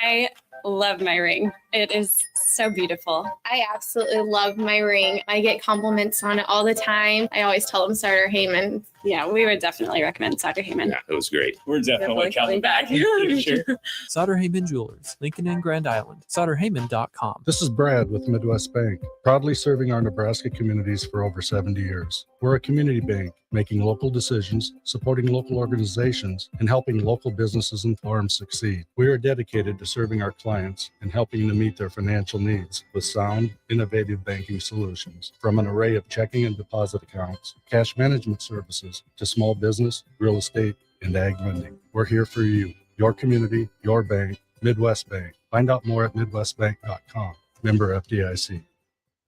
I love my ring. It is so beautiful. I absolutely love my ring. I get compliments on it all the time. I always tell them Sartor Heyman. Yeah, we would definitely recommend Sartor Heyman. Yeah, it was great. We're definitely coming back. Sure. Sauter Heyman Jewelers, Lincoln and Grand Island. SauterHeyman.com. This is Brad with Midwest Bank, proudly serving our Nebraska communities for over 70 years. We're a community bank, making local decisions, supporting local organizations, and helping local businesses and farms succeed. We are dedicated to serving our clients and helping them meet their financial needs with sound, innovative banking solutions. From an array of checking and deposit accounts, cash management services, to small business, real estate, and ag lending. We're here for you, your community, your bank, Midwest Bank. Find out more at midwestbank.com. Member FDIC.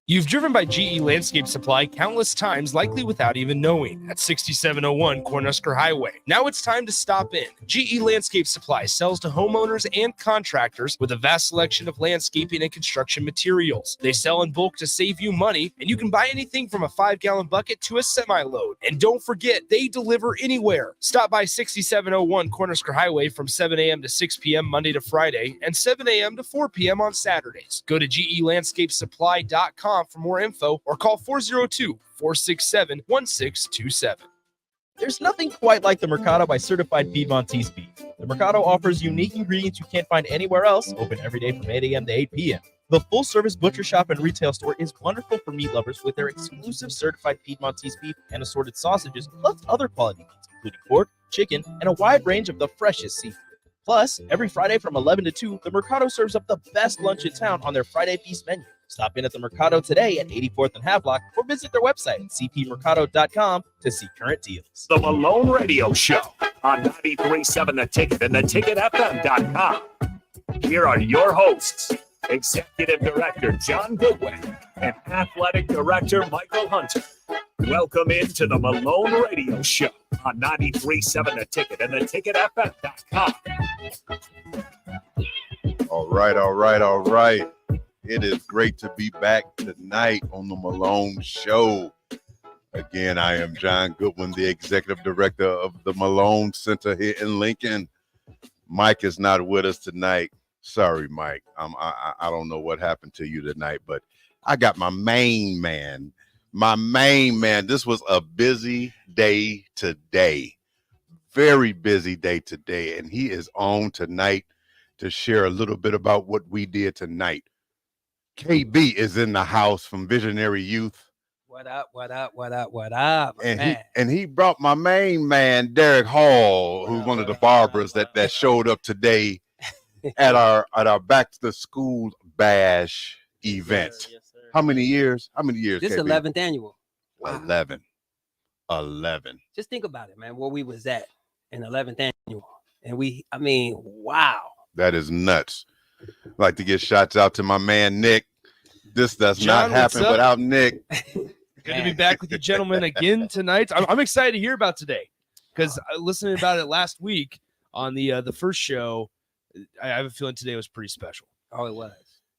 You've driven by GE Landscape Supply countless times, likely without even knowing, at 6701 Cornhusker Highway. Now it's time to stop in. GE Landscape Supply sells to homeowners and contractors with a vast selection of landscaping and construction materials. They sell in bulk to save you money, and you can buy anything from a 5-gallon bucket to a semi-load. And don't forget, they deliver anywhere. Stop by 6701 Cornhusker Highway from 7 a.m. to 6 p.m. Monday to Friday and 7 a.m. to 4 p.m. on Saturdays. Go to GELandscapesupply.com for more info or call 402-467-1627. There's nothing quite like the Mercado by Certified Piedmontese Beef. The Mercado offers unique ingredients you can't find anywhere else, open every day from 8 a.m. to 8 p.m. The full-service butcher shop and retail store is wonderful for meat lovers with their exclusive Certified Piedmontese Beef and assorted sausages, plus other quality meats, including pork, chicken, and a wide range of the freshest seafood. Plus, every Friday from 11 to 2, the Mercado serves up the best lunch in town on their Friday Feast menu. Stop in at the Mercado today at 84th and Havelock or visit their website at cpmercado.com to see current deals. The Malone Radio Show on 93.7 The Ticket and theticketfm.com. Here are your hosts, Executive Director John Goodwin and Athletic Director Michael Hunter. Welcome into the Malone Radio Show on 93.7 The Ticket and theticketfm.com. All right. It is great to be back tonight on the Malone Show. Again, I am John Goodwin, the Executive Director of the Malone Center here in Lincoln. Mike is not with us tonight. Sorry, Mike. I don't know what happened to you tonight, but I got my main man. This was a busy day today. Very busy day today, and he is on tonight to share a little bit about what we did tonight. KB is in the house from Visionary Youth. What up? And he brought my main man, Derek Hall, who's one of the barbers that showed up today at our back to the school bash event. Yes, sir. How many years? This is 11th annual. Wow. 11. Just think about it, man, where we was at in 11th annual. And wow. That is nuts. I'd like to give shots out to my man, Nick. This does John, not happen without Nick. Good to be back with you gentlemen again tonight. I'm excited to hear about today because listening about it last week on the first show, I have a feeling today was pretty special. Oh, it was.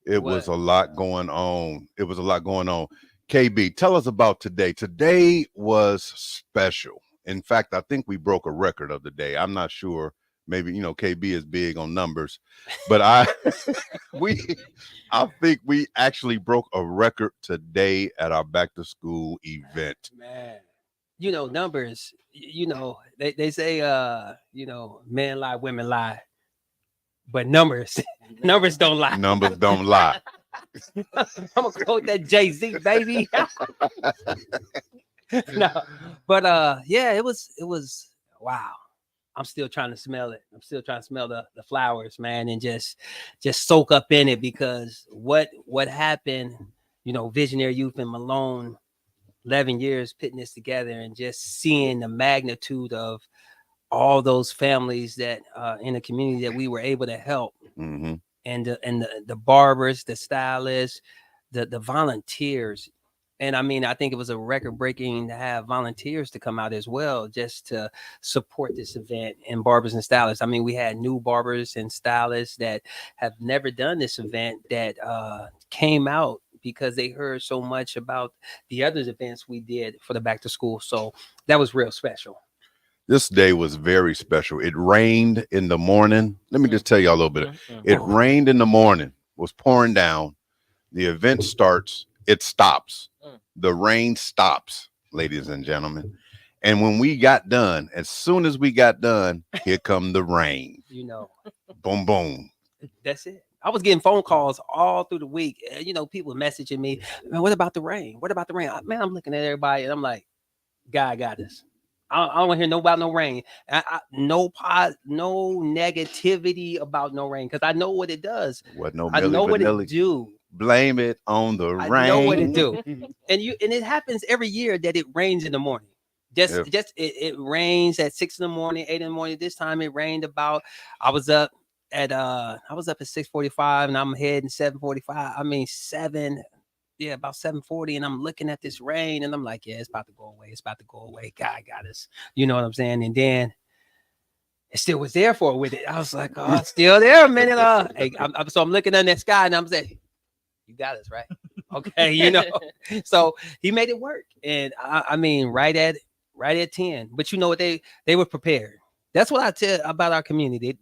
It was a lot going on. KB, tell us about today. Today was special. In fact, I think we broke a record of the day. I'm not sure. Maybe, KB is big on numbers, but I think we actually broke a record today at our back to school event. Man, numbers, they say, men lie, women lie, but numbers don't lie. Numbers don't lie. I'm going to quote that Jay-Z, baby. No, but it was wow. I'm still trying to smell it. I'm still trying to smell the flowers, man, and just soak up in it because what happened, Visionary Youth and Malone, 11 years putting this together and just seeing the magnitude of all those families that in the community that we were able to help. Mm-hmm. And the barbers, the stylists, the volunteers. And I think it was a record breaking to have volunteers to come out as well, just to support this event and barbers and stylists. We had new barbers and stylists that have never done this event that came out because they heard so much about the other events we did for the back to school. So that was real special. This day was very special. It rained in the morning. Let me just tell you a little bit. It rained in the morning, was pouring down. The event starts, it stops. The rain stops, ladies and gentlemen. And when we got done, as soon as we got done, here come the rain. You know, Boom, boom. that's it. I was getting phone calls all through the week. You know, people messaging me, man, what about the rain? What about the rain? Man, I'm looking at everybody and I'm like, God got this. I don't want to hear no about no rain. No negativity about no rain, because I know what it does. What no I know what Vanilli. it do. Blame it on the I rain. know what it do. And it happens every year that it rains in the morning. It rains at 6 in the morning, 8 in the morning. This time it rained I was up at 6:45 and I'm heading 7:45. I mean 7. Yeah, about 7:40, and I'm looking at this rain, and I'm like, yeah, it's about to go away. It's about to go away. God got us. You know what I'm saying? And then it still was there for it with it. I was like, oh, it's still there a minute. So I'm looking at that sky, and I'm saying, you got us, right? Okay, you know. So he made it work, and I mean, right at 10. But you know what? They were prepared. That's what I tell about our community.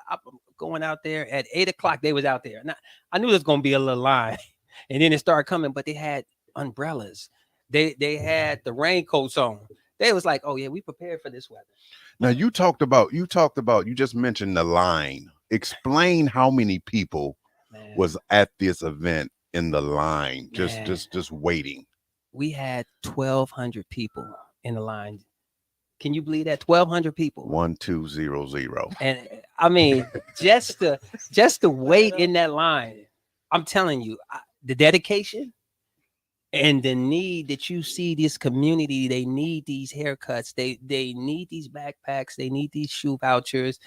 I'm going out there at 8:00. They was out there. Now, I knew there was gonna be a little line. And then it started coming, but they had umbrellas. They had the raincoats on. They was like, oh yeah, we prepared for this weather. Now you just mentioned the line. Explain how many people was at this event in the line, just waiting. We had 1,200 people in the line. Can you believe that? 1,200 people. 1200. And I mean, just to wait in that line. I'm telling you, the dedication and the need that you see this community. They need these haircuts. They need these backpacks. They need these shoe vouchers.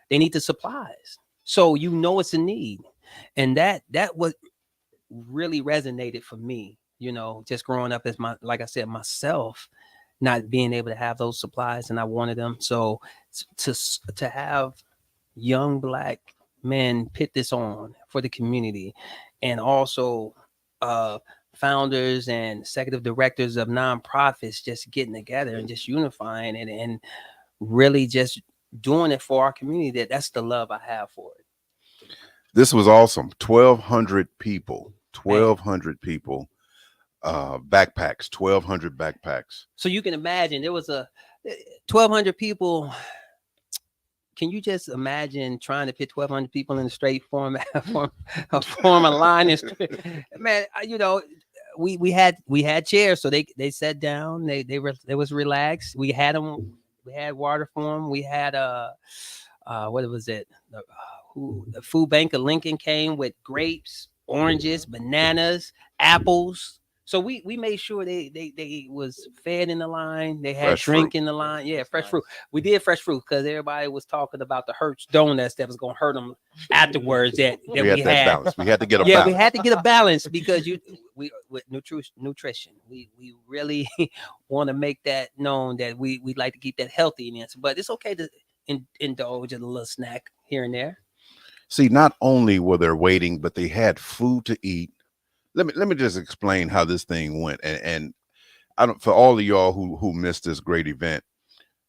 They need the supplies. So you know it's a need, and that was really resonated for me. You know, just growing up as like I said, myself, not being able to have those supplies, and I wanted them. So to have young Black men put this on for the community, and also founders and executive directors of nonprofits just getting together and just unifying it and really just doing it for our community. That's the love I have for it. This was awesome. 1,200 people. 1,200 people. Backpacks. 1,200 backpacks. So you can imagine there was 1,200 people. Can you just imagine trying to fit 1,200 people in a straight form a line? Man, you know, we had chairs, so they sat down. They was relaxed. We had them. We had water for them. We had what was it? The food bank of Lincoln came with grapes, oranges, bananas, apples. So we made sure they was fed in the line. They had fresh drink fruit. In the line. Yeah, fresh fruit. We did fresh fruit because everybody was talking about the Hertz donuts that was going to hurt them afterwards. That we had that balance. We had to get a balance. balance. We had to get a balance because we with nutrition. We really want to make that known that we like to keep that healthy in it. But it's okay to indulge in a little snack here and there. See, not only were they waiting, but they had food to eat. Let me just explain how this thing went, and I don't, for all of y'all who missed this great event,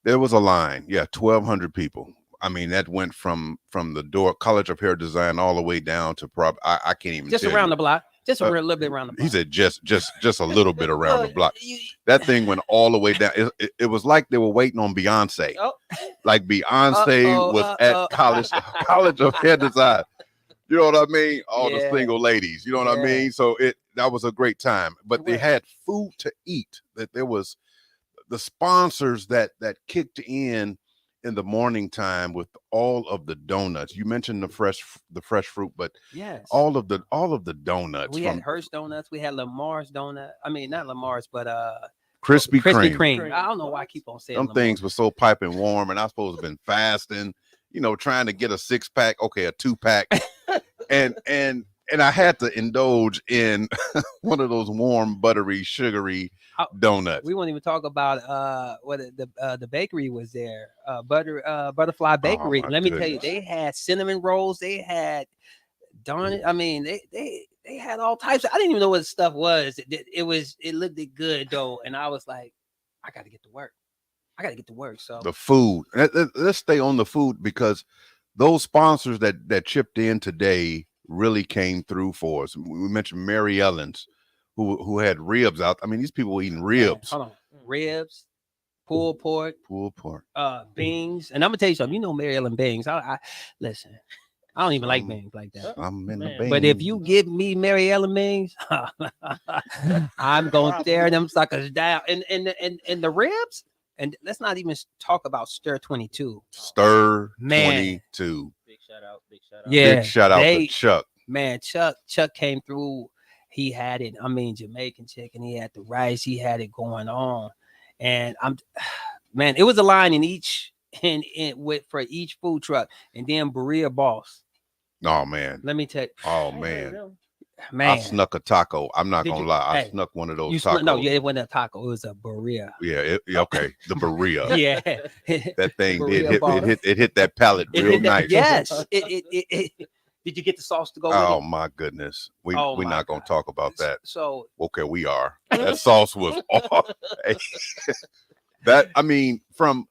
there was a line. Yeah, 1,200 people. I mean, that went from the door, College of Hair Design, all the way down to I can't even just tell around you. The block. Just a little bit around the block. He said just a little bit around the block. That thing went all the way down. It was like they were waiting on Beyonce. Oh. Like Beyonce was at College of Hair Design. You know what I mean? All the single ladies. You know what I mean? So that was a great time. But they had food to eat. That there was the sponsors that kicked in the morning time with all of the donuts. You mentioned the fresh fruit, but yes, all of the donuts. We had Hershey donuts. We had Lamar's donut. I mean, not Lamar's, but Krispy Kreme. I don't know why I keep on saying them things were so piping warm, and I supposed to have been fasting. You know, trying to get a 6-pack, okay, a 2-pack, and I had to indulge in one of those warm, buttery, sugary donuts. We won't even talk about what the bakery was there, Butterfly Bakery. Let me tell you, they had cinnamon rolls. They had I mean, they had all types. I didn't even know what the stuff was. It looked good though, and I was like, I got to get to work. I gotta get to work. So The food. Let's stay on the food because those sponsors that chipped in today really came through for us. We mentioned Mary Ellen's, who had ribs out. I mean, these people were eating ribs. hold on, ribs, pulled pork, beans, and I'm gonna tell you something. You know, Mary Ellen beans. I listen. I don't even like beans like that. I'm in the beans. But if you give me Mary Ellen beans, I'm gonna tear them suckers down. And the ribs. And let's not even talk about Stir 22. Stir Man. 22. Big shout out. Yeah, Big shout out to Chuck. Man, Chuck came through. He had it. I mean, Jamaican chicken. He had the rice. He had it going on. And man, it was a line in each for each food truck. And then Berea Boss. Oh man. Let me tell you. Oh man. Man, I snuck a taco. I'm not Did gonna you? lie. I Hey, snuck one of those tacos. No, yeah, it wasn't a taco. It was a Berea. Yeah, okay. The Berea. Yeah. That thing Berea did Boss. it hit that palate It real hit that- nice. Yes. Did you get the sauce to go with Oh it? my goodness. We're my not gonna God. talk about that. So Okay, we are. That sauce was off. That I mean, from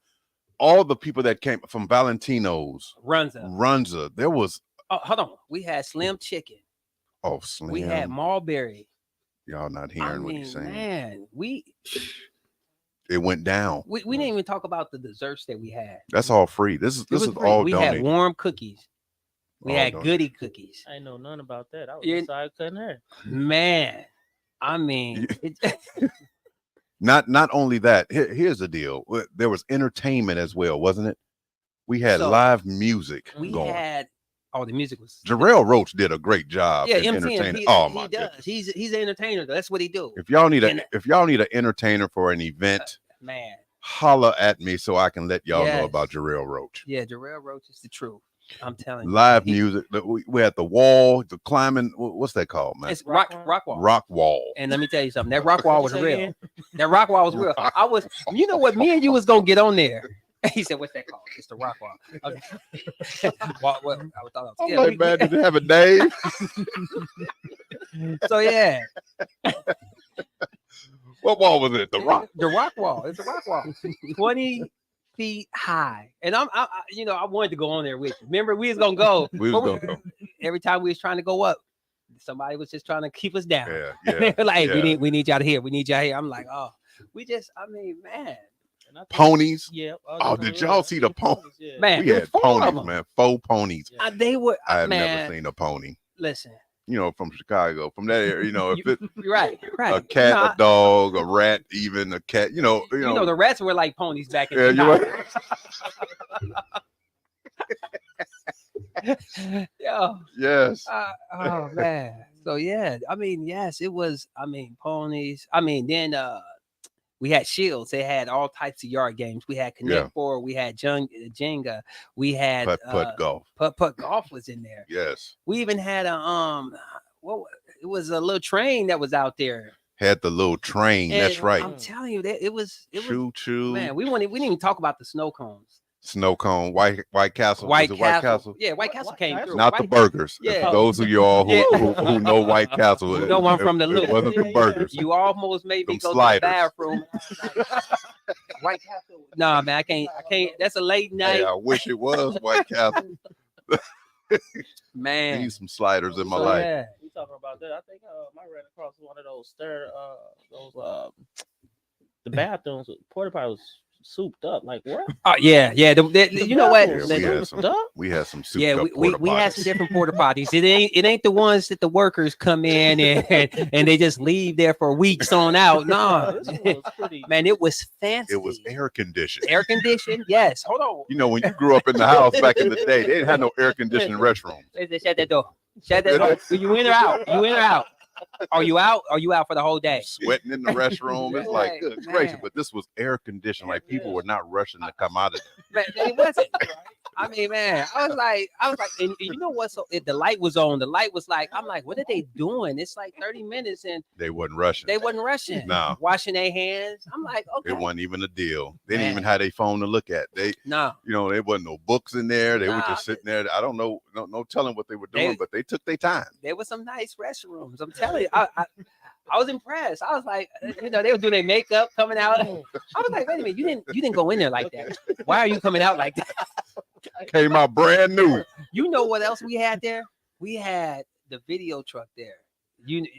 all the people that came from Valentino's, Runza. there was Hold on. We had Slim Chicken. Slim. We had Marlberry. Y'all not hearing what he's saying. Man, It went down. we didn't even talk about the desserts that we had. That's all free. This It was is free. all We donated. had warm cookies. We All had donated. goody cookies. I ain't know nothing about that. I was Yeah. inside cutting hair. Man, I mean, Not only that. Here's the deal. There was entertainment as well, wasn't it? We had So, live music we going. had the music was Jarrell Roach did a great job in MCing. entertaining. He does. He's an entertainer. That's what he do. If y'all need an entertainer for an event, Man. holla at me so I can let y'all know Yes. about Jarrell Roach. Yeah, Jarrell Roach is the truth. I'm telling you. Live music. We had the wall, the climbing. What's that called, man? It's rock wall. Rock wall. And let me tell you something. That rock wall was real. That rock wall was real. You know what? Me and you was gonna get on there. He said, "What's that called?" It's the rock wall. Okay. I'm like, man, did it have a name? So yeah. What wall was it? The rock. The rock wall. It's a rock wall. 20 feet high. And I wanted to go on there with you. Remember, we was gonna go. We was gonna go. Every time we was trying to go up, somebody was just trying to keep us down. Yeah. They were like, yeah. we need y'all here. We need y'all here. I'm like, oh, man. Ponies. Yeah. Oh, did y'all see the ponies? Yeah. Man, We had 4 of ponies, them. man. 4 ponies. They were. I have man, never seen a pony. Listen, From Chicago, from that area. If it you're right. a cat, a dog, a rat, even a cat. You know, the rats were like ponies back in Yeah, the you're Yo. Yes. Oh man. So yeah, I mean, yes, it was. I mean, ponies. I mean, then we had Shields. They had all types of yard games. We had Connect Four. We had Jenga. We had Putt golf. Putt golf was in there. Yes. We even had it was a little train that was out there. Had the little train. That's And right. I'm telling you, that it was Choo. man. We didn't even talk about the snow cones. Snow cone. White Castle. Was it White Castle? Yeah, White Castle came through. Not the burgers. Yeah. Those of y'all who know White Castle. No one from the it loop. wasn't the burgers. You almost made me Them go sliders. to the bathroom. White Castle. Nah, man, I can't. That's a late night. Hey, I wish it was White Castle. Man. Need some sliders in my So, life. yeah. We talking about that. I think I ran across one of those the bathrooms. Porta potty was souped up. Like what? Oh yeah. You know what? Yeah, we had some souped up we porta had potties. some different porta potties. It ain't the ones that the workers come in and they just leave there for weeks on out. No, This one was pretty. man, it was fancy. It was air conditioned. air conditioned. Yes. Hold on. When you grew up in the house back in the day, they didn't have no air conditioned restroom. They shut that door. Shut that door. You in or out? You in or out? Are you out? Are you out for the whole day? Sweating in the restroom. It's like, Right, good man. gracious, but this was air conditioned. Like people were not rushing to come out of there. Man, it wasn't. I mean, man, I was like, and you know what? So the light was on. The light was like, I'm like, what are they doing? It's like 30 minutes and They wasn't rushing. they wasn't rushing. No. Washing their hands. I'm like, okay. It wasn't even a deal. They didn't Man. even have their phone to look at. They, No. there wasn't no books in there. They were Nah. just sitting there. I don't know, no telling what they were doing, They- but they took their time. There were some nice restrooms. I'm telling you, I was impressed. I was like, you know, they were doing their makeup, coming out. I was like, wait a minute, you didn't go in there like that. Why are you coming out like that? Came out brand new. You know what else we had there? We had the video truck there. It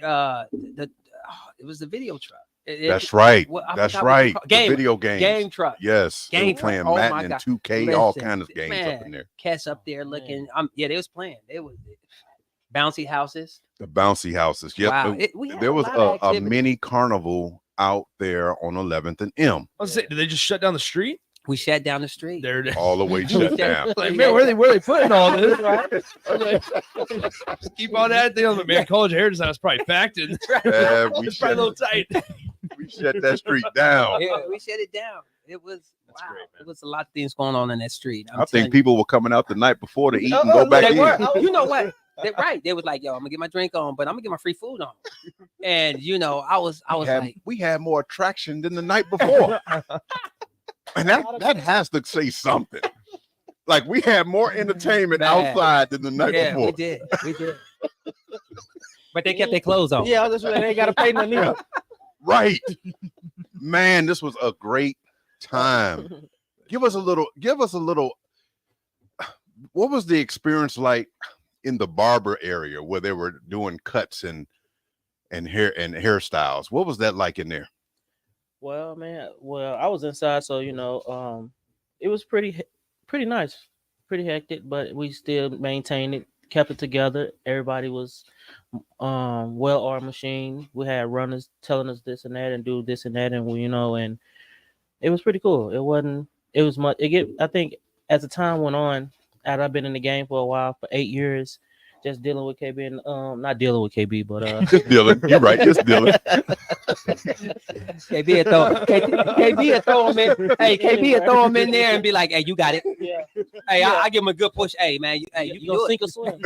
was the video truck. That's right. I That's forgot what right. you call- The video games. Game truck. Yes. They Game were playing truck. Oh Madden my and God. 2K, all Listen, kind of games up man, in there. Cats up there looking. They was playing. They was bouncy houses. The bouncy houses. Yep. Wow. We had There was lot of a activity. mini carnival out there on 11th and M. I was saying, did they just shut down the street? We shut down the street. There it is. All the way shut down. Like, man, where are they putting all this? Right? Just keep on that thing on the man. College Heritage House probably packed it. Yeah, It's probably a little tight. we shut that street down. Yeah, we shut it down. It was wow. great, man. It was a lot of things going on in that street. I think people were coming out the night before to eat and Oh, go back they in. were. You know what? Right. They was like, yo, I'm gonna get my drink on, but I'm gonna get my free food on. And you know, I was like, We had more attraction than the night before. And that has to say something. Like we had more entertainment Man. outside than the night yeah, before. we did. But they kept their clothes on. Yeah, I was just they ain't gotta pay nothing either. Right. Man, this was a great time. Give us a little. What was the experience like in the barber area where they were doing cuts and hairstyles? What was that like in there? Well, man, I was inside, so it was pretty nice, pretty hectic, but we still maintained it, kept it together. Everybody was well-armed machine. We had runners telling us this and that and do this and that, and and it was pretty cool. I think as the time went on, after I've been in the game for a while, for 8 years, just dealing with KB and not dealing with KB, but just dealing. You're right, just dealing. KB would throw him in. Hey, KB would throw him in there and be like, "Hey, you got it." yeah, Hey, I give him a good push. Hey, man, you gonna do sink it. or swim.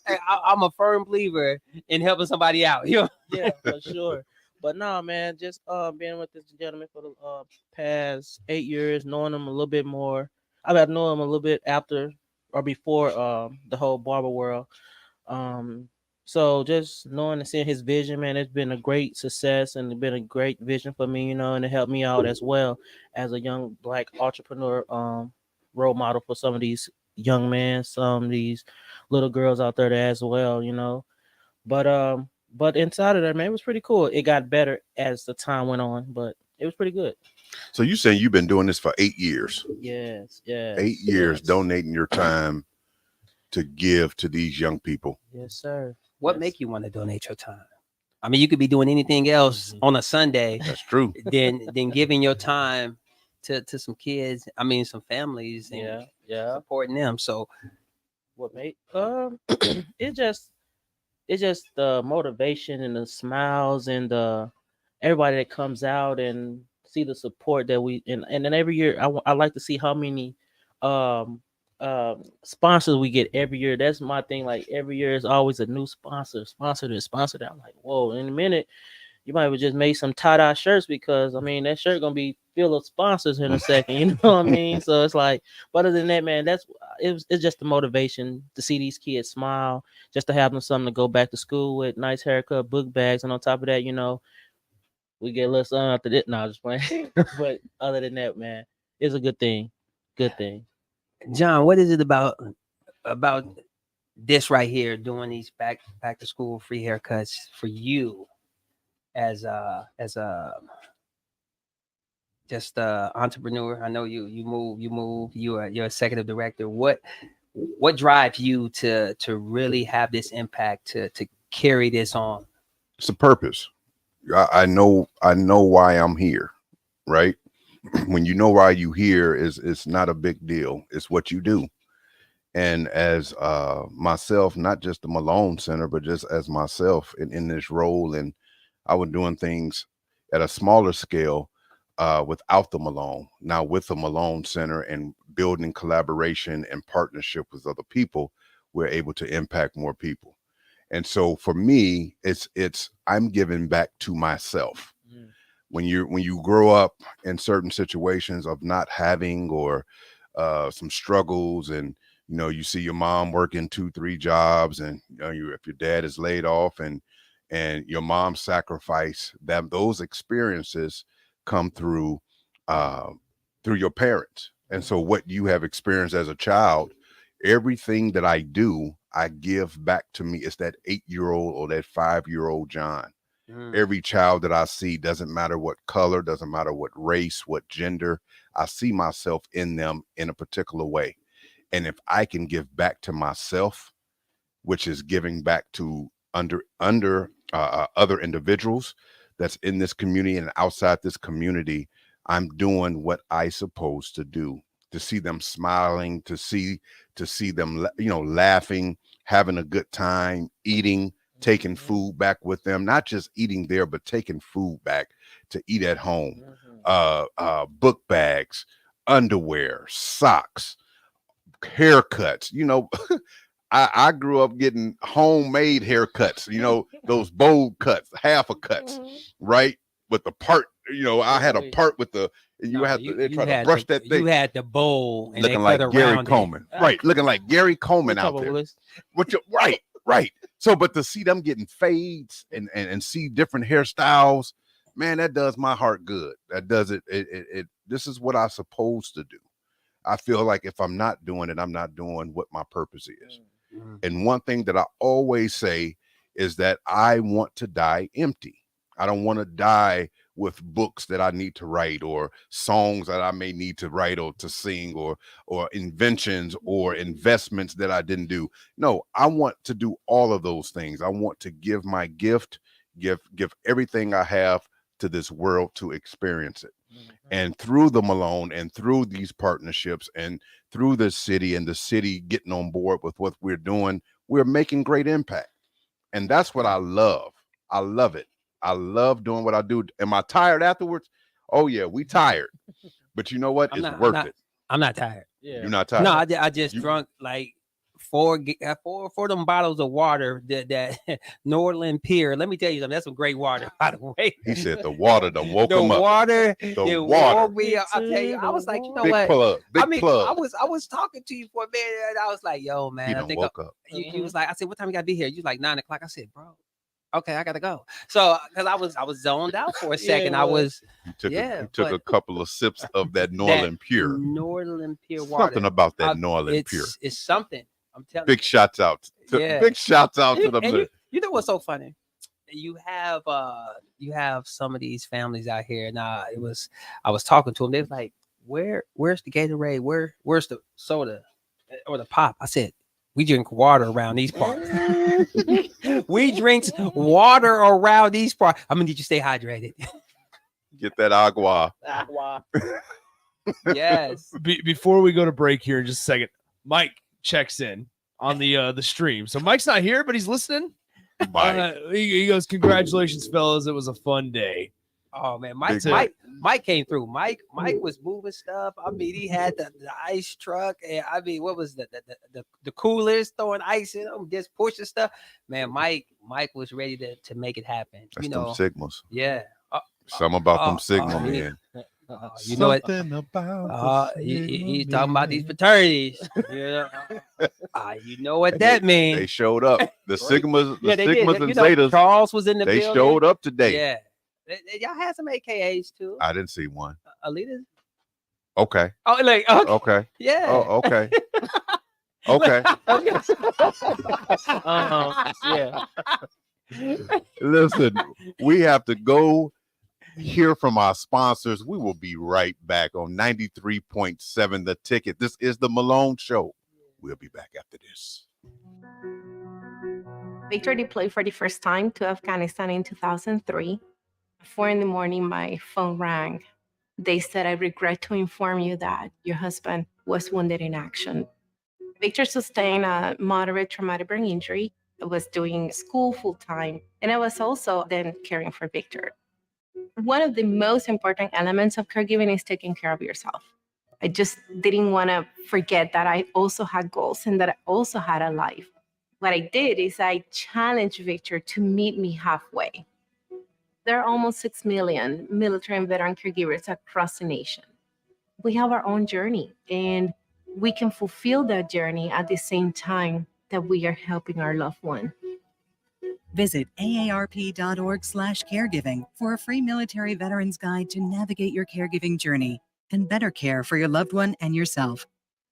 Hey, I'm a firm believer in helping somebody out. You know? Yeah, for sure. But no, man, just being with this gentleman for the past 8 years, knowing him a little bit more. I've got to know him a little bit after or before the whole barber world. So just knowing and seeing his vision, man, it's been a great success and it's been a great vision for me, and it helped me out as well as a young Black entrepreneur, role model for some of these young men, some of these little girls out there as well. But inside of that, man, it was pretty cool. It got better as the time went on, but it was pretty good. So you saying you've been doing this for 8 years? Yes. 8 years donating your time to give to these young people. Yes, sir. What make you want to donate your time? I mean, you could be doing anything else on a Sunday That's true. than giving your time to some kids. I mean, some families and supporting them. So, What made it's just the motivation and the smiles and the everybody that comes out and see the support that we and then every year I like to see how many sponsors we get every year. That's my thing. Like every year is always a new sponsor that. I'm like, whoa, in a minute you might have just made some tie-dye shirts because I mean that shirt gonna be filled with sponsors in a second, you know what I mean? So it's like, but other than that, man, it's just the motivation to see these kids smile, just to have them something to go back to school with, nice haircut, book bags, and on top of that, we get a little something after this. No, just playing. But other than that, man, it's a good thing. Good thing. John, what is it about this right here, doing these back to school free haircuts for you as a just entrepreneur? I know you move. You're executive director. What drives you to really have this impact to carry this on? It's a purpose. I know why I'm here, right? When you know why you here, it's not a big deal. It's what you do. And as myself, not just the Malone Center, but just as myself in this role, and I was doing things at a smaller scale without the Malone. Now with the Malone Center and building collaboration and partnership with other people, we're able to impact more people. And so for me, it's I'm giving back to myself. Mm. When you grow up in certain situations of not having or some struggles, and you see your mom working 2-3 jobs, and if your dad is laid off, and and your mom's sacrifice, that those experiences come through your parents. And so what you have experienced as a child, everything that I do, I give back to me. It's that 8-year-old or that 5-year-old John. Every child that I see, doesn't matter what color, doesn't matter what race, what gender, I see myself in them in a particular way. And if I can give back to myself, which is giving back to other individuals that's in this community and outside this community, I'm doing what I supposed to do. To see them smiling, to see them, laughing, having a good time, eating, taking food back with them, not just eating there, but taking food back to eat at home. Book bags, underwear, socks, haircuts. I grew up getting homemade haircuts, those bowl cuts, half a cuts, right? With the part, I had a part with the, they try to brush that thing. You had the bowl and looking they cut like Gary around Coleman. Right, looking like Gary Coleman out there. Right. So, but to see them getting fades and see different hairstyles, man, that does my heart good. That does it. This is what I'm supposed to do. I feel like if I'm not doing it, I'm not doing what my purpose is. And one thing that I always say is that I want to die empty. I don't want to die with books that I need to write, or songs that I may need to write or to sing, or inventions or investments that I didn't do. No, I want to do all of those things. I want to give my gift, give everything I have to this world to experience it. And through the Malone and through these partnerships and through the city and the city getting on board with what we're doing, we're making great impact. And that's what I love. I love it. I love doing what I do. Am I tired afterwards? Oh yeah, we tired. But you know what? It's worth it. I'm not tired. You're not tired. No, I just drunk like four them bottles of water that Norland Pier. Let me tell you something. That's some great water, by the way. He said the water done woke him up. The water woke me up. I tell you, I was like, you know what? Big plug. I was talking to you for a minute, and I was like, yo, man, he I think woke up. You was like, I said, what time you gotta be here? You was like 9 o'clock. I said, bro, okay, I gotta go. So because I was zoned out for a second. He took a couple of sips of that Norland Pure. Norland Pure water. Something about that Norland Pure. It's something. I'm telling big you. shouts out. Big shouts out to them. You know what's so funny? You have some of these families out here. Now I was talking to them. They was like, where's the Gatorade? Where's the soda or the pop? I said, we drink water around these parts. We drink water around these parts. I'm gonna need you to stay hydrated. Get that agua. Yes. Before we go to break here in just a second, Mike checks in on the stream. So Mike's not here, but he's listening. He goes, "Congratulations, fellas! It was a fun day." Oh man, Mike came through. Mike was moving stuff. I mean, he had the ice truck, and I mean, what was the coolers throwing ice in them, just pushing stuff. Man, Mike was ready to make it happen. That's them Sigmas. Yeah. Something about them Sigma, man. You know what? He's talking about these fraternities. You know what that means. They showed up. The Sigmas, Sigmas and Zetas. Charles was in the building. They showed up today. Yeah. Y'all had some AKAs too. I didn't see one. Alita's. Okay. Oh, like okay. Yeah. Oh, okay. Okay. Yeah. Listen, we have to go hear from our sponsors. We will be right back on 93.7 The Ticket. This is the Malone Show. We'll be back after this. Victor deployed for the first time to Afghanistan in 2003. At 4 a.m, my phone rang. They said, "I regret to inform you that your husband was wounded in action." Victor sustained a moderate traumatic brain injury. I was doing school full time, and I was also then caring for Victor. One of the most important elements of caregiving is taking care of yourself. I just didn't want to forget that I also had goals and that I also had a life. What I did is I challenged Victor to meet me halfway. There are almost 6 million military and veteran caregivers across the nation. We have our own journey, and we can fulfill that journey at the same time that we are helping our loved one. Visit aarp.org/caregiving for a free military veterans guide to navigate your caregiving journey and better care for your loved one and yourself.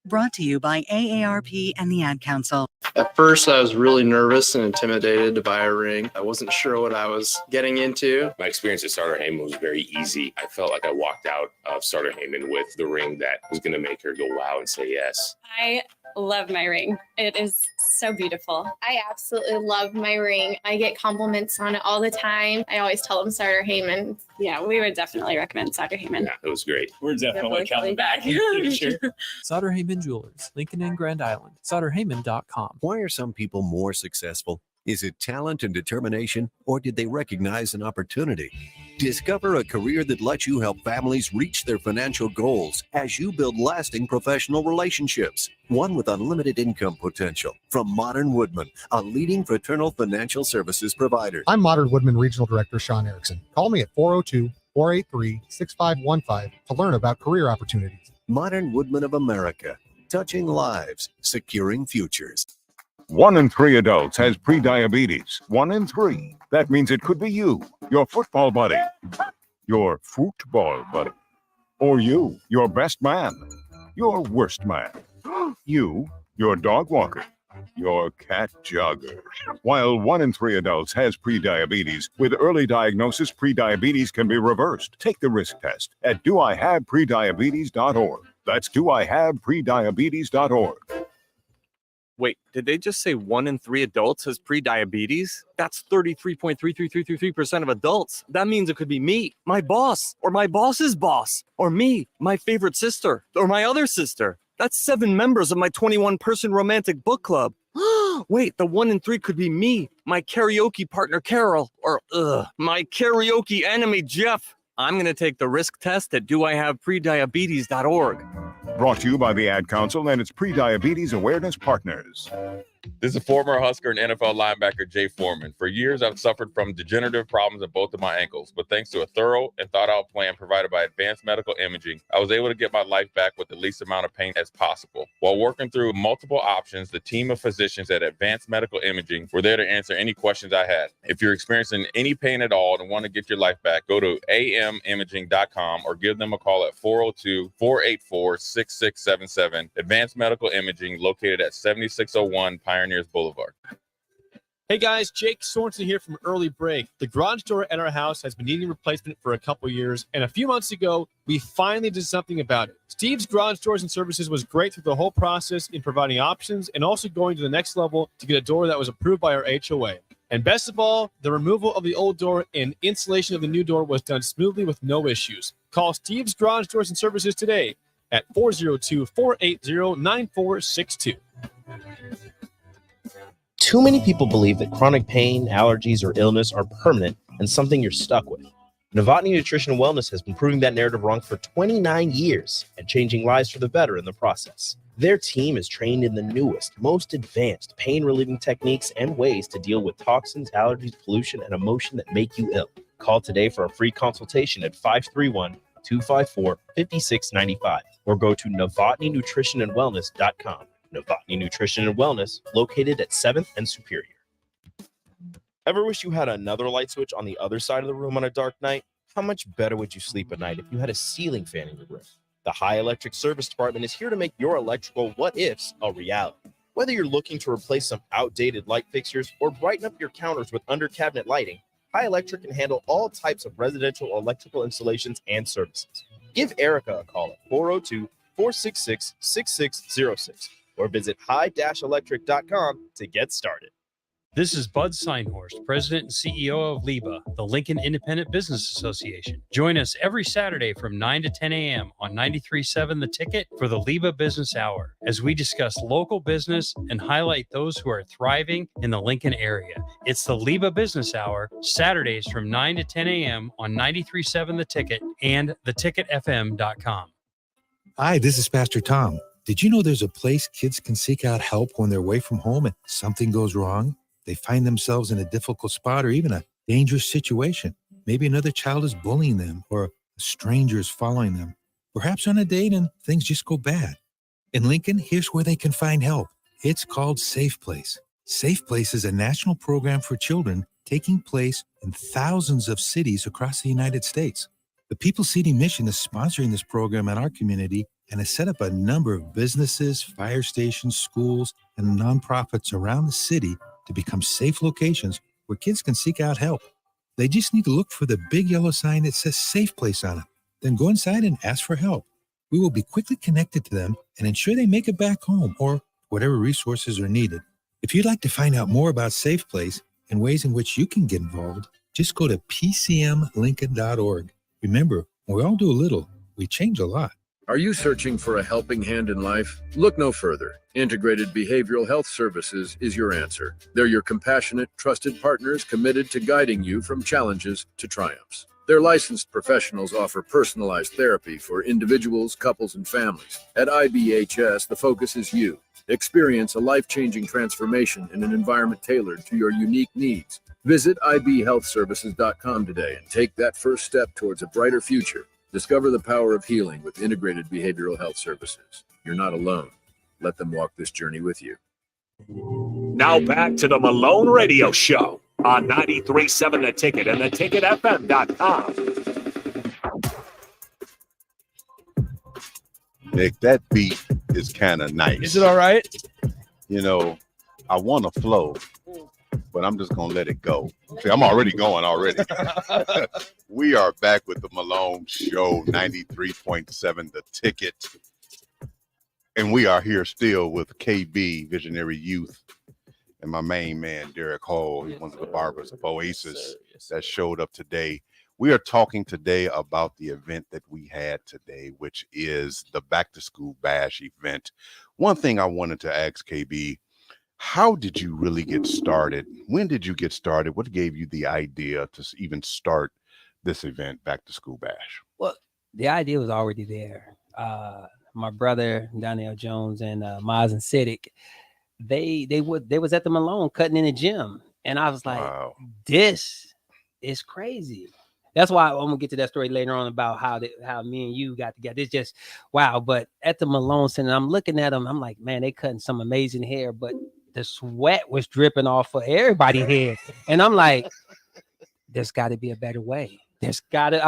Brought to you by AARP and the Ad Council. At first, I was really nervous and intimidated to buy a ring. I wasn't sure what I was getting into. My experience at Starter Heyman was very easy. I felt like I walked out of Starter Heyman with the ring that was going to make her go wow and say yes. I love my ring. It is so beautiful. I absolutely love my ring. I get compliments on it all the time. I always tell them Starter Heyman. Yeah, we would definitely recommend Starter Heyman. Yeah, it was great. We're definitely coming back in the future. Sutter Heyman Jewelers, Lincoln and Grand Island. SutterHeyman.com. Why are some people more successful? Is it talent and determination, or did they recognize an opportunity? Discover a career that lets you help families reach their financial goals as you build lasting professional relationships, one with unlimited income potential. From Modern Woodman, a leading fraternal financial services provider. I'm Modern Woodman Regional Director Sean Erickson. Call me at 402-483-6515 to learn about career opportunities. Modern Woodman of America, touching lives, securing futures. 1 in 3 adults has prediabetes. 1 in 3. That means it could be you, your football buddy, your football buddy, or you, your best man, your worst man, you, your dog walker, your cat jogger. While 1 in 3 adults has prediabetes, with early diagnosis, prediabetes can be reversed. Take the risk test at doihaveprediabetes.org. That's doihaveprediabetes.org. Wait, did they just say 1 in 3 adults has prediabetes? That's 33.33333% of adults. That means it could be me, my boss, or my boss's boss, or me, my favorite sister, or my other sister. That's 7 members of my 21-person romantic book club. Wait, the 1 in 3 could be me, my karaoke partner Carol, or my karaoke enemy Jeff. I'm going to take the risk test at doihaveprediabetes.org. Brought to you by the Ad Council and its Prediabetes Awareness Partners. This is former Husker and NFL linebacker Jay Foreman. For years, I've suffered from degenerative problems in both of my ankles, but thanks to a thorough and thought-out plan provided by Advanced Medical Imaging, I was able to get my life back with the least amount of pain as possible. While working through multiple options, the team of physicians at Advanced Medical Imaging were there to answer any questions I had. If you're experiencing any pain at all and want to get your life back, go to amimaging.com or give them a call at 402-484-6677. Advanced Medical Imaging, located at 7601 Pioneers Boulevard. Hey guys, Jake Sorensen here from Early Break. The garage door at our house has been needing replacement for a couple years, and a few months ago, we finally did something about it. Steve's Garage Doors and Services was great through the whole process in providing options and also going to the next level to get a door that was approved by our HOA. And best of all, the removal of the old door and installation of the new door was done smoothly with no issues. Call Steve's Garage Doors and Services today at 402-480-9462. Too many people believe that chronic pain, allergies, or illness are permanent and something you're stuck with. Novotny Nutrition and Wellness has been proving that narrative wrong for 29 years and changing lives for the better in the process. Their team is trained in the newest, most advanced pain-relieving techniques and ways to deal with toxins, allergies, pollution, and emotion that make you ill. Call today for a free consultation at 531-254-5695 or go to novotnynutritionandwellness.com. Novotny Nutrition and Wellness, located at 7th and Superior. Ever wish you had another light switch on the other side of the room on a dark night? How much better would you sleep at night if you had a ceiling fan in your room? The High Electric Service Department is here to make your electrical what-ifs a reality. Whether you're looking to replace some outdated light fixtures or brighten up your counters with under-cabinet lighting, High Electric can handle all types of residential electrical installations and services. Give Erica a call at 402-466-6606 or visit high-electric.com to get started. This is Bud Seinhorst, President and CEO of LIBA, the Lincoln Independent Business Association. Join us every Saturday from 9 to 10 a.m. on 93.7 The Ticket for the LIBA Business Hour, as we discuss local business and highlight those who are thriving in the Lincoln area. It's the LIBA Business Hour, Saturdays from 9 to 10 a.m. on 93.7 The Ticket and theticketfm.com. Hi, this is Pastor Tom. Did you know there's a place kids can seek out help when they're away from home and something goes wrong? They find themselves in a difficult spot or even a dangerous situation. Maybe another child is bullying them or a stranger is following them. Perhaps on a date and things just go bad. In Lincoln, here's where they can find help. It's called Safe Place. Safe Place is a national program for children taking place in thousands of cities across the United States. The People City Mission is sponsoring this program in our community and has set up a number of businesses, fire stations, schools, and nonprofits around the city to become safe locations where kids can seek out help. They just need to look for the big yellow sign that says Safe Place on it. Then go inside and ask for help. We will be quickly connected to them and ensure they make it back home or whatever resources are needed. If you'd like to find out more about Safe Place and ways in which you can get involved, just go to pcmlincoln.org. Remember, when we all do a little, we change a lot. Are you searching for a helping hand in life? Look no further. Integrated Behavioral Health Services is your answer. They're your compassionate, trusted partners committed to guiding you from challenges to triumphs. Their licensed professionals offer personalized therapy for individuals, couples, and families. At IBHS, the focus is you. Experience a life-changing transformation in an environment tailored to your unique needs. Visit ibhealthservices.com today and take that first step towards a brighter future. Discover the power of healing with Integrated Behavioral Health Services. You're not alone. Let them walk this journey with you. Now back to the Malone Radio Show on 93.7 The Ticket and theticketfm.com. Nick, that beat is kind of nice. Is it all right? You know, I want to flow, but I'm just going to let it go. See, I'm already going already. We are back with the Malone Show, 93.7 The Ticket. And we are here still with KB, Visionary Youth, and my main man, Derek Hall. He's one of the barbers of Oasis that showed up today. We are talking today about the event that we had today, which is the Back to School Bash event. One thing I wanted to ask KB, how did you really get started? When did you get started? What gave you the idea to even start this event, Back to School Bash? Well, the idea was already there. My brother Donnell Jones and Maz and Siddick, they was at the Malone cutting in the gym, and I was like, wow, this is crazy. That's why I'm gonna get to that story later on about how me and you got together. It's just wow. But at the Malone Center, I'm looking at them. I'm like, man, they cutting some amazing hair, but the sweat was dripping off of everybody's head, and I'm like, there's got to be a better way. I'm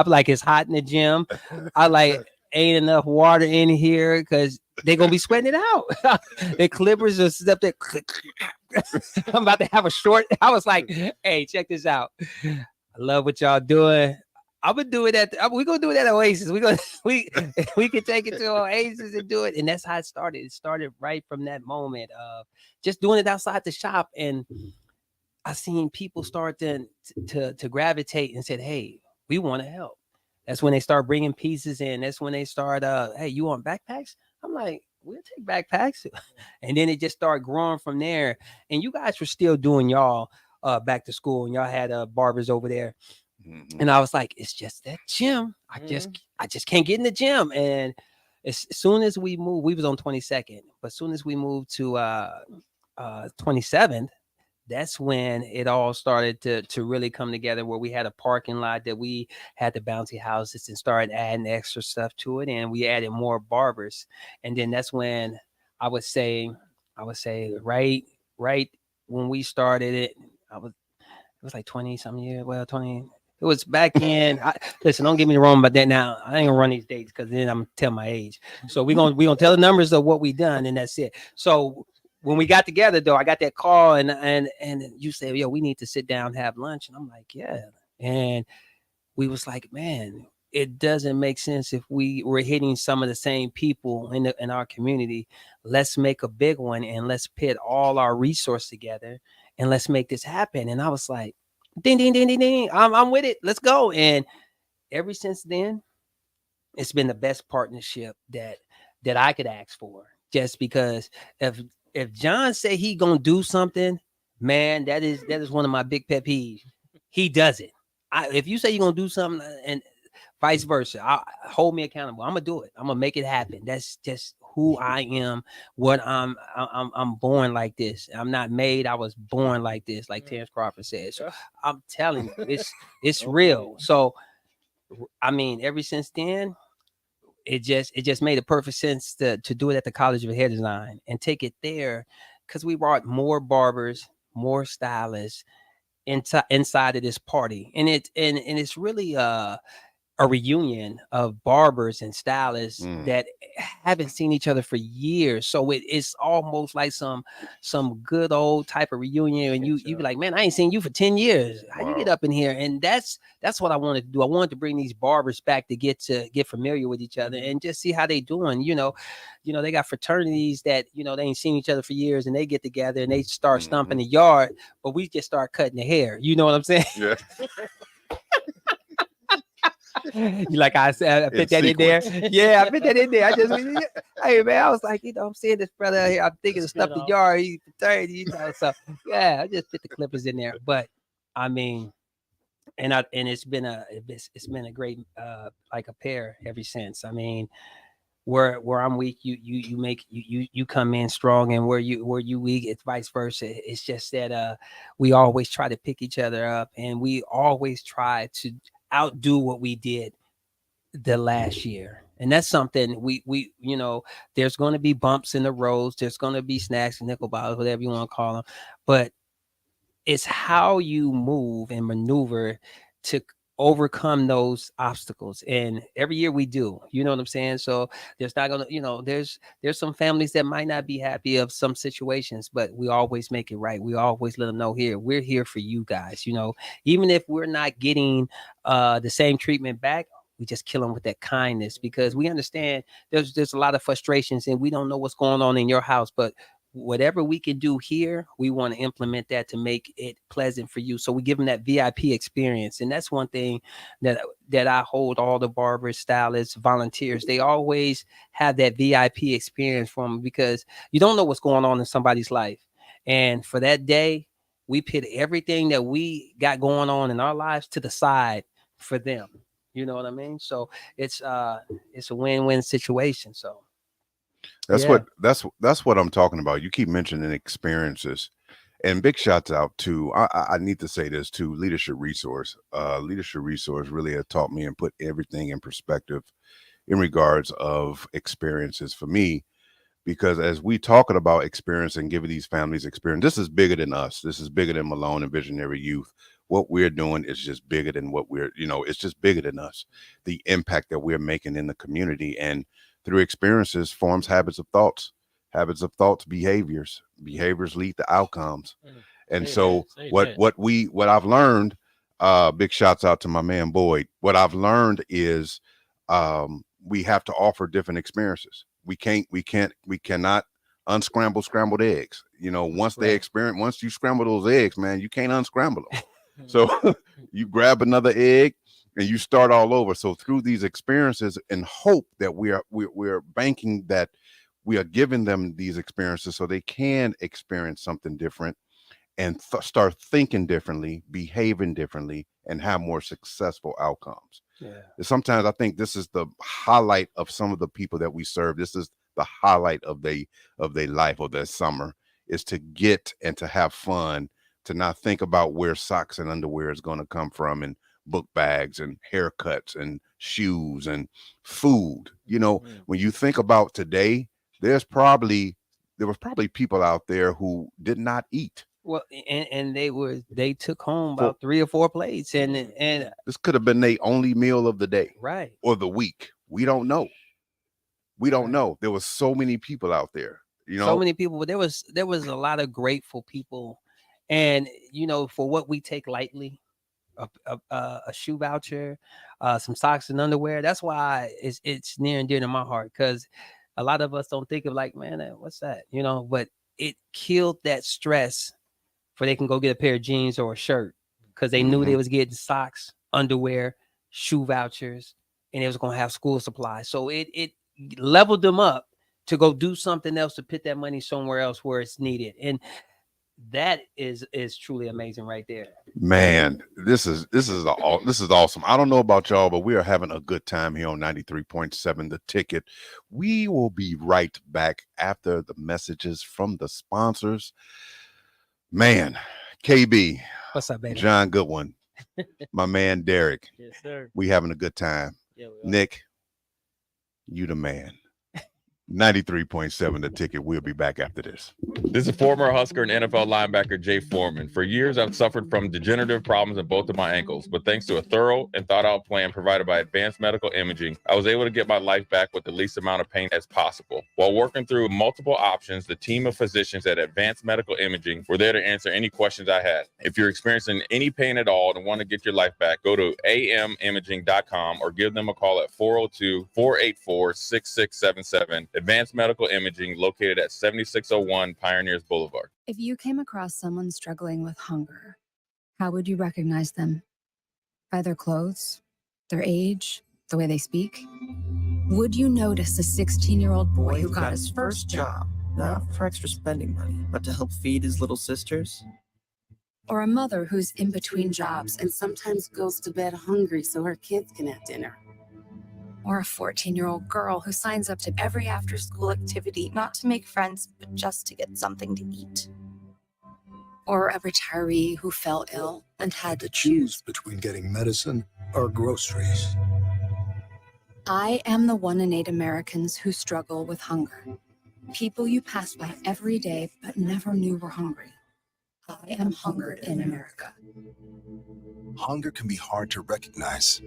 like, it's hot in the gym. I like, ain't enough water in here because they're gonna be sweating it out. The clippers are up there. I'm about to have a short. I was like, hey, check this out. I love what y'all doing. I'm gonna do it we're gonna do it at Oasis. We can take it to Oasis and do it. And that's how it started. It started right from that moment of just doing it outside the shop. And I seen people start to gravitate and said, hey, we want to help. That's when they start bringing pieces in. That's when they start, hey, you want backpacks? I'm like, we'll take backpacks. And then it just started growing from there. And you guys were still doing y'all back to school, and y'all had barbers over there. Mm-hmm. And I was like, it's just that gym. I just can't get in the gym. And as soon as we moved, we was on 22nd, but as soon as we moved to 27th, that's when it all started to really come together, where we had a parking lot that we had the bouncy houses and started adding extra stuff to it. And we added more barbers. And then that's when I would say right when we started it, it was like 20 something years. Well, 20, it was back in, listen, don't get me wrong about that. Now I ain't gonna run these dates because then I'm gonna tell my age. So we're gonna tell the numbers of what we done, and that's it. So when we got together though, I got that call and you said, yo, we need to sit down and have lunch. And I'm like, yeah. And we was like, man, it doesn't make sense if we were hitting some of the same people in our community. Let's make a big one and let's pit all our resources together and let's make this happen. And I was like, ding, ding, ding, ding, ding. I'm with it. Let's go. And ever since then, it's been the best partnership that I could ask for. Just because if John say he gonna do something, man, that is one of my big pet peeves. He does it. If you say you're gonna do something and vice versa, hold me accountable. I'm gonna do it. I'm gonna make it happen. That's just who I am. What I'm born like this. I'm not made. I was born like this, like Terrence Crawford said. So I'm telling you, it's real. So I mean, ever since then, it just made a perfect sense to do it at the College of Hair Design and take it there, because we brought more barbers, more stylists inside of this party, and it's really a reunion of barbers and stylists that haven't seen each other for years. So it's almost like some good old type of reunion. And you be like, man, I ain't seen you for 10 years. How you get up in here? And that's what I wanted to do. I wanted to bring these barbers back to get familiar with each other and just see how they doing. You know, they got fraternities that, they ain't seen each other for years, and they get together and they start stomping the yard, but we just start cutting the hair. You know what I'm saying? Yeah. You like I said, I put that in there. Yeah, I put that in there. I just, hey man, I was like, I'm seeing this brother here. I'm thinking of stuff the yard. He's 30, So yeah, I just put the clippers in there. But I mean, and it's been a great like a pair ever since. I mean, where I'm weak, you come in strong, and where you weak, it's vice versa. It's just that we always try to pick each other up, and we always try to outdo what we did the last year. And that's something we there's going to be bumps in the roads, there's going to be snacks and nickel bottles, whatever you want to call them, but it's how you move and maneuver to overcome those obstacles. And every year we do, you know what I'm saying? So there's not gonna, there's some families that might not be happy of some situations, but we always make it right. We always let them know, we're here for you guys. Even if we're not getting the same treatment back, we just kill them with that kindness, because we understand there's a lot of frustrations, and we don't know what's going on in your house, but whatever we can do here, we want to implement that to make it pleasant for you. So we give them that VIP experience. And that's one thing that I hold all the barbers, stylists, volunteers. They always have that VIP experience from them, because you don't know what's going on in somebody's life. And for that day, we put everything that we got going on in our lives to the side for them. You know what I mean? So it's a win-win situation. So that's what I'm talking about. You keep mentioning experiences, and big shouts out to, I need to say this to Leadership Resource. Leadership Resource really had taught me and put everything in perspective in regards of experiences for me, because as we talking about experience and giving these families experience, this is bigger than us. This is bigger than Malone and Visionary Youth. What we're doing is just bigger than what it's just bigger than us. The impact that we're making in the community, and through experiences forms habits of thoughts, behaviors lead to outcomes. And so what I've learned, big shouts out to my man Boyd. What I've learned is we have to offer different experiences. We cannot unscramble scrambled eggs. Once you scramble those eggs, man, you can't unscramble them. So you grab another egg and you start all over. So through these experiences, and hope that we're banking that we are giving them these experiences so they can experience something different and start thinking differently, behaving differently, and have more successful outcomes. Yeah. Sometimes I think this is the highlight of some of the people that we serve. This is the highlight of their life or their summer, is to get and to have fun, to not think about where socks and underwear is going to come from, and book bags and haircuts and shoes and food. When you think about today, there was probably people out there who did not eat. Well, and they took home about 3 or 4 plates, and this could have been their only meal of the day, right, or the week. We don't know. Know. There was so many people out there. So many people, but there was a lot of grateful people, and for what we take lightly, a shoe voucher, some socks and underwear. That's why it's near and dear to my heart, because a lot of us don't think of like, man, what's that? But it killed that stress, for they can go get a pair of jeans or a shirt, because they knew they was getting socks, underwear, shoe vouchers, and it was going to have school supplies. So it leveled them up to go do something else, to put that money somewhere else where it's needed. And that is truly amazing right there. Man, this is awesome. I don't know about y'all, but we are having a good time here on 93.7 The Ticket. We will be right back after the messages from the sponsors. Man, KB, what's up, baby? John Goodwin, my man Derek. Yes, sir. We having a good time. Yeah, Nick, you the man. 93.7 The Ticket. We'll be back after this. This is former Husker and NFL linebacker Jay Foreman. For years, I've suffered from degenerative problems in both of my ankles, but thanks to a thorough and thought-out plan provided by Advanced Medical Imaging, I was able to get my life back with the least amount of pain as possible. While working through multiple options, the team of physicians at Advanced Medical Imaging were there to answer any questions I had. If you're experiencing any pain at all and want to get your life back, go to amimaging.com or give them a call at 402-484-6677. Advanced Medical Imaging, located at 7601 Pioneers Boulevard. If you came across someone struggling with hunger, how would you recognize them? By their clothes, their age, the way they speak? Would you notice a 16-year-old boy who got his first job, not for extra spending money, but to help feed his little sisters? or a mother who's in between jobs and sometimes goes to bed hungry so her kids can have dinner? Or a 14-year-old girl who signs up to every after-school activity, not to make friends, but just to get something to eat? Or a retiree who fell ill and had to choose between getting medicine or groceries. I am the 1 in 8 Americans who struggle with hunger. People you pass by every day but never knew were hungry. I am hungered in America. Hunger can be hard to recognize.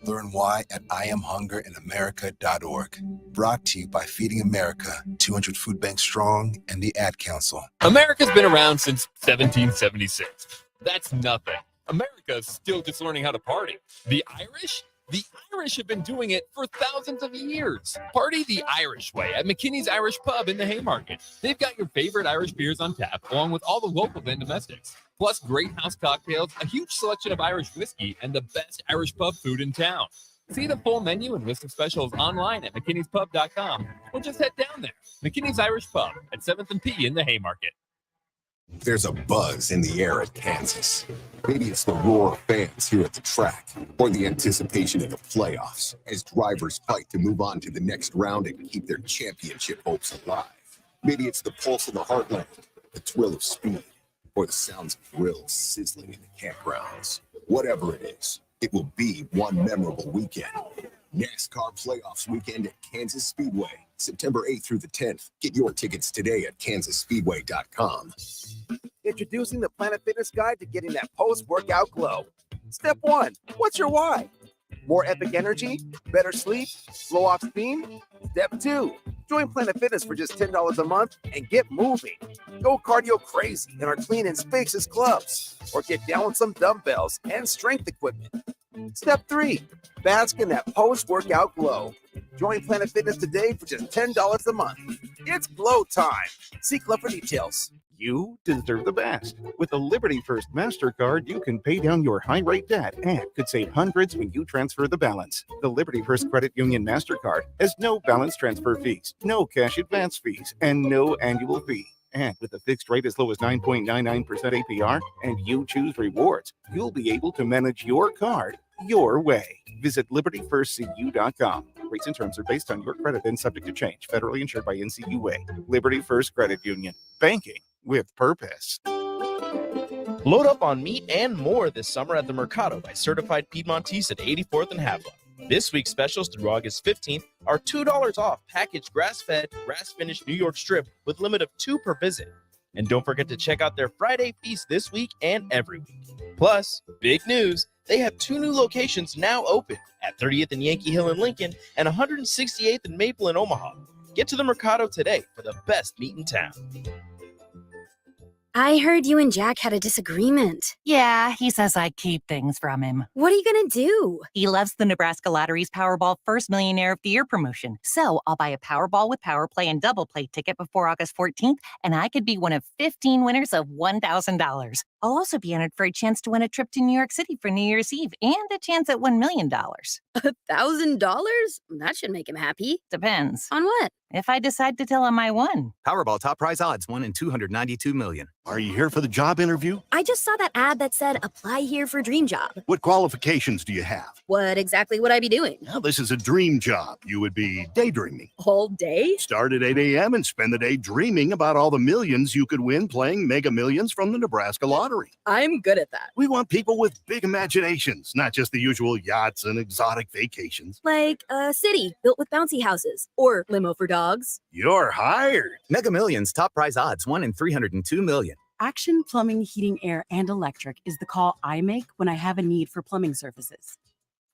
Learn why at IamHungerInAmerica.org. Brought to you by Feeding America, 200 Food Banks Strong, and the Ad Council. America's been around since 1776. That's nothing. America's still just learning how to party. The Irish? The Irish have been doing it for thousands of years. Party the Irish way at McKinney's Irish Pub in the Haymarket. They've got your favorite Irish beers on tap, along with all the local and domestics. Plus great house cocktails, a huge selection of Irish whiskey, and the best Irish pub food in town. See the full menu and list of specials online at mckinneyspub.com, or just head down there. McKinney's Irish Pub at 7th and P in the Haymarket. There's a buzz in the air at Kansas. Maybe it's the roar of fans here at the track, or the anticipation of the playoffs as drivers fight to move on to the next round and keep their championship hopes alive. Maybe it's the pulse of the heartland, the thrill of speed, or the sounds of grills sizzling in the campgrounds. Whatever it is, it will be one memorable weekend. NASCAR Playoffs Weekend at Kansas Speedway, September 8th through the 10th. Get your tickets today at kansasspeedway.com. Introducing the Planet Fitness Guide to getting that post-workout glow. Step 1, what's your why? More epic energy? Better sleep? Blow off steam? Step 2, join Planet Fitness for just $10 a month and get moving. Go cardio crazy in our clean and spacious clubs, or get down with some dumbbells and strength equipment. Step 3, bask in that post-workout glow. Join Planet Fitness today for just $10 a month. It's glow time. See Club for details. You deserve the best. With the Liberty First MasterCard, you can pay down your high-rate debt and could save hundreds when you transfer the balance. The Liberty First Credit Union MasterCard has no balance transfer fees, no cash advance fees, and no annual fee. And with a fixed rate as low as 9.99% APR and you choose rewards, you'll be able to manage your card your way. Visit libertyfirstcu.com. Rates and terms are based on your credit and subject to change. Federally insured by NCUA. Liberty First Credit Union. Banking with purpose. Load up on meat and more this summer at the Mercado by Certified Piedmontese at 84th and Havilah. This week's specials through August 15th are $2 off packaged grass-fed, grass-finished New York strip with limit of 2 per visit. And don't forget to check out their Friday feast this week and every week. Plus, big news, they have 2 new locations now open at 30th and Yankee Hill in Lincoln and 168th and Maple in Omaha. Get to the Mercado today for the best meat in town. I heard you and Jack had a disagreement. Yeah, he says I keep things from him. What are you going to do? He loves the Nebraska Lottery's Powerball First Millionaire of the Year promotion. So I'll buy a Powerball with Power Play and Double Play ticket before August 14th, and I could be one of 15 winners of $1,000. I'll also be entered for a chance to win a trip to New York City for New Year's Eve and a chance at $1 million. $1,000? That should make him happy. Depends. On what? If I decide to tell him I won. Powerball top prize odds, 1 in 292 million. Are you here for the job interview? I just saw that ad that said, apply here for dream job. What qualifications do you have? What exactly would I be doing? Well, this is a dream job. You would be daydreaming. All day? Start at 8 a.m. and spend the day dreaming about all the millions you could win playing Mega Millions from the Nebraska Lottery. I'm good at that. We want people with big imaginations, not just the usual yachts and exotic vacations. Like a city built with bouncy houses or limo for dogs. dogs. You're hired. Mega Millions top prize odds 1 in 302 million. Action Plumbing, Heating, Air, and Electric is the call I make when I have a need for plumbing services.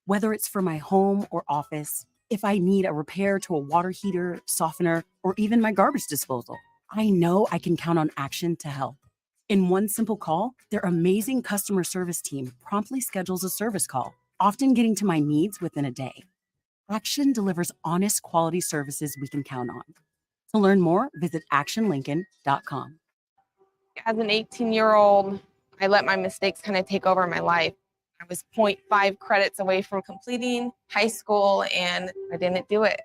Whether it's for my home or office, if I need a repair to a water heater, softener, or even my garbage disposal, I know I can count on Action to help. In one simple call, their amazing customer service team promptly schedules a service call, often getting to my needs within a day. Action delivers honest, quality services we can count on. To learn more, visit actionlincoln.com. As an 18-year-old, I let my mistakes kind of take over my life. I was 0.5 credits away from completing high school, and I didn't do it.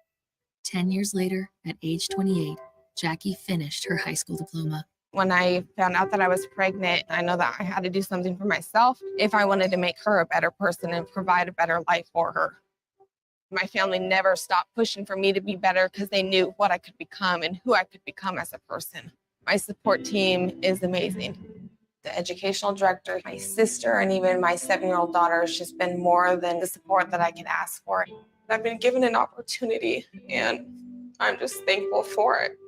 10 years later, at age 28, Jackie finished her high school diploma. When I found out that I was pregnant, I know that I had to do something for myself if I wanted to make her a better person and provide a better life for her. My family never stopped pushing for me to be better because they knew what I could become and who I could become as a person. My support team is amazing. The educational director, my sister, and even my 7-year-old daughter has just been more than the support that I could ask for. I've been given an opportunity, and I'm just thankful for it.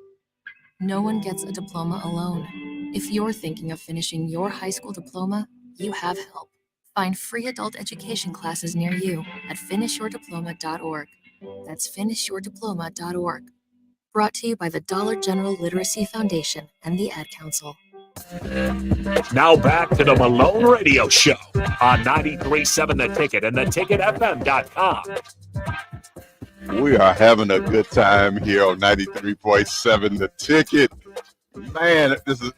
No one gets a diploma alone. If you're thinking of finishing your high school diploma, you have help. Find free adult education classes near you at finishyourdiploma.org. That's finishyourdiploma.org. Brought to you by the Dollar General Literacy Foundation and the Ad Council. Now back to the Malone Radio Show on 93.7 The Ticket and theticketfm.com. We are having a good time here on 93.7 The Ticket. Man, this is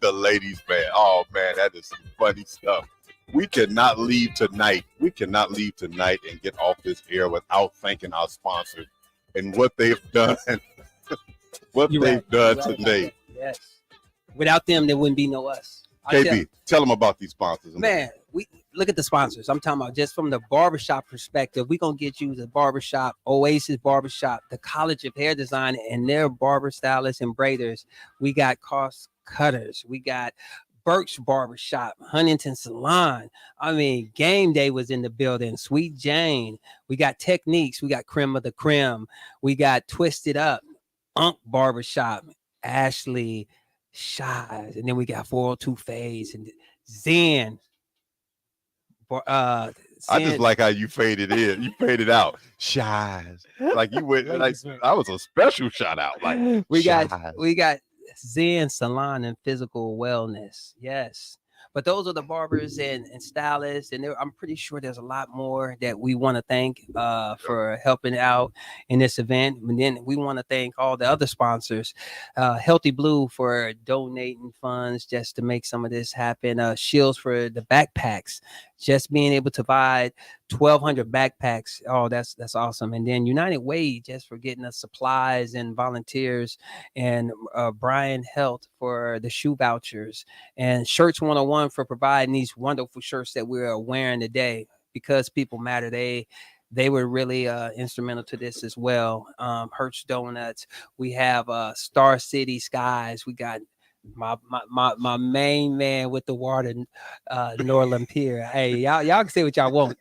the ladies' man. Oh, man, that is some funny stuff. We cannot leave tonight. We cannot leave tonight and get off this air without thanking our sponsors and what they've done. Done today. Yes. Without them, there wouldn't be no us. KB, tell them about these sponsors. Man, we look at the sponsors. I'm talking about just from the barbershop perspective. We're going to get you the barbershop, Oasis Barbershop, the College of Hair Design, and their barber stylists and braiders. We got cost cutters. We got Burke's Barbershop, Huntington Salon. I mean, Game Day was in the building. Sweet Jane. We got Techniques. We got Creme of the Creme. We got Twisted Up, Unk Barbershop, Ashley Shies, and then we got 402 Phase and Zen. I just like how you faded in. You faded out. Shies. Like you went like that was a special shout out. Like we got Zen Salon and Physical Wellness. Yes. But those are the barbers and stylists, and I'm pretty sure there's a lot more that we want to thank for helping out in this event. And then we want to thank all the other sponsors, Healthy Blue for donating funds just to make some of this happen, Shields for the backpacks, just being able to provide 1,200 backpacks. Oh, that's awesome. And then United Way just for getting us supplies and volunteers, and Brian Health for the shoe vouchers, and Shirts 101 for providing these wonderful shirts that we're wearing today. Because people matter, they were really instrumental to this as well. Hertz Donuts. We have Star City Skies. We got my main man with the water, Norland Pier. Hey, y'all can say what y'all want.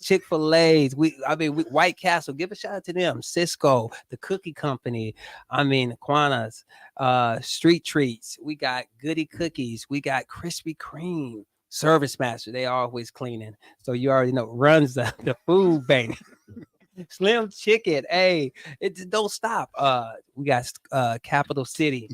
Chick-fil-A's. White Castle. Give a shout out to them. Cisco, the Cookie Company. Quanah's, Street Treats. We got Goody Cookies. We got Krispy Kreme. Service Master. They always cleaning. So you already know. Runs the food bank. Slim Chicken. Hey, it don't stop. We got Capital City.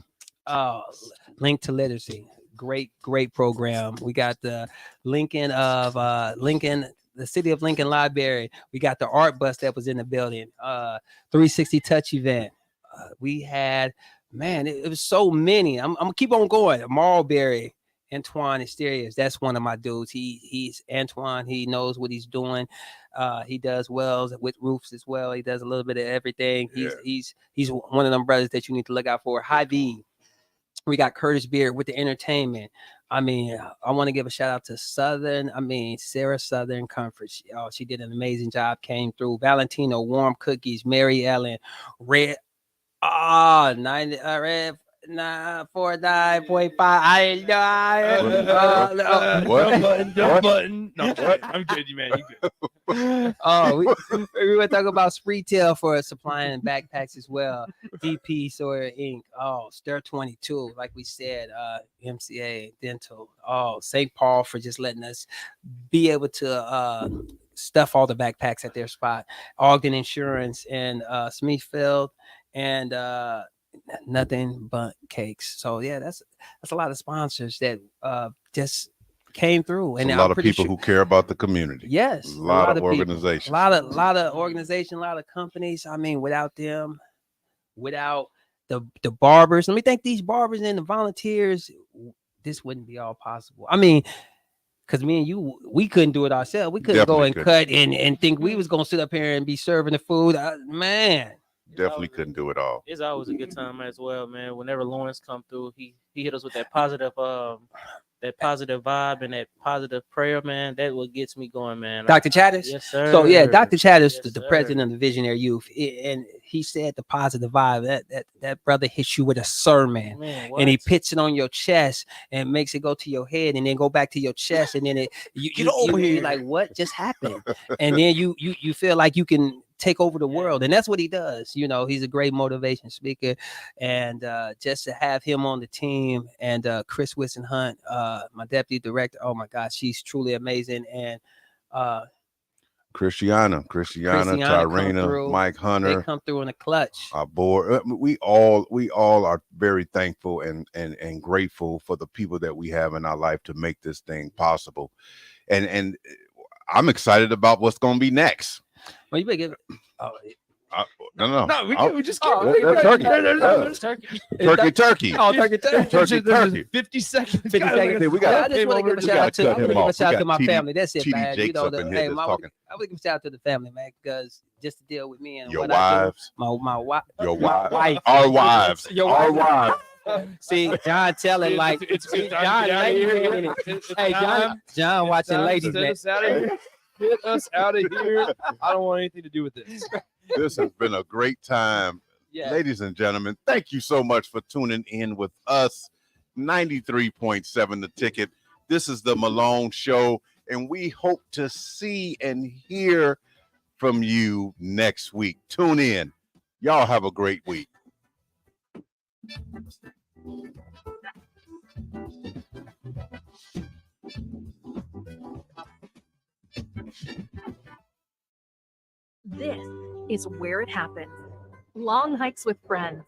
Link to Literacy, great program. We got the Lincoln, the City of Lincoln Library. We got the art bus that was in the building. 360 Touch event. We had, man, it was so many. I'm gonna keep on going. Marlberry, Antoine Exteriors. That's one of my dudes. He's Antoine. He knows what he's doing. He does wells with roofs as well. He does a little bit of everything. He's one of them brothers that you need to look out for. Hy-Vee. We got Curtis Beard with the entertainment. I want to give a shout out to Sarah Southern Comfort. She did an amazing job, came through. Valentino Warm Cookies, Mary Ellen, Red 49.5. I know. What? Dumb button. No, I'm good, you man. You good. Oh, we were talking about Spreetail for supplying backpacks as well. DP Sawyer Inc. Oh, Stir 22, like we said, MCA Dental. Oh, St. Paul for just letting us be able to stuff all the backpacks at their spot. Ogden Insurance and Smithfield and Nothing But Cakes. So yeah, that's a lot of sponsors that just came through, It's and a I'm lot of pretty people sure, who care about the community. yes, A lot of people. organizations. a lot of organization, a lot of companies. I mean, without them, without the barbers, let me thank these barbers and the volunteers, this wouldn't be all possible. I mean, because me and you, we couldn't do it ourselves. We couldn't go Definitely and couldn't. cut and think we was gonna sit up here and be serving the food. Man, Definitely couldn't do it all. It's always a good time as well, man. Whenever Lawrence come through, he hit us with that positive vibe and that positive prayer, man. That what gets me going, man. Dr. Chattis. Yes, sir. So yeah, Dr. Chattis, Yes, the sir. president of the Visionary Youth, and he said the positive vibe. That brother hits you with a sermon, Man, and he what? pits it on your chest and makes it go to your head, and then go back to your chest, and then Get over you're here. like, what just happened? And then you feel like you can take over the world, and that's what he does. You know, he's a great motivation speaker, and just to have him on the team, and Chris Whitson Hunt, my deputy director, oh my gosh, she's truly amazing. And Christiana, come Tyrena, through. Mike They Hunter, come through in the clutch. our board. We all are very thankful and grateful for the people that we have in our life to make this thing possible. And I'm excited about what's going to be next. Well, you better give it. No, We just turkey. Turkey. Oh, turkey. Turkey. 50 seconds. 50 seconds. We got I just want to give a shout out to. I want to give a shout out to my family. That's it, TD man. Jakes You know, up in here hey, just I talking. want to give a shout out to the family, man, because just to deal with me and Your what I wives. do, my wife, Your my wives. Our wives. Your Our wife. wives. See, John telling like It's good time John to get out of here. lady. It's Hey, time. John watching Time to ladies, send man. us out of here. Get us out of here. I don't want anything to do with this. This has been a great time. Yeah. Ladies and gentlemen, thank you so much for tuning in with us. 93.7 The Ticket. This is the Malone Show, and we hope to see and hear from you next week. Tune in. Y'all have a great week. This is where it happens. Long hikes with friends,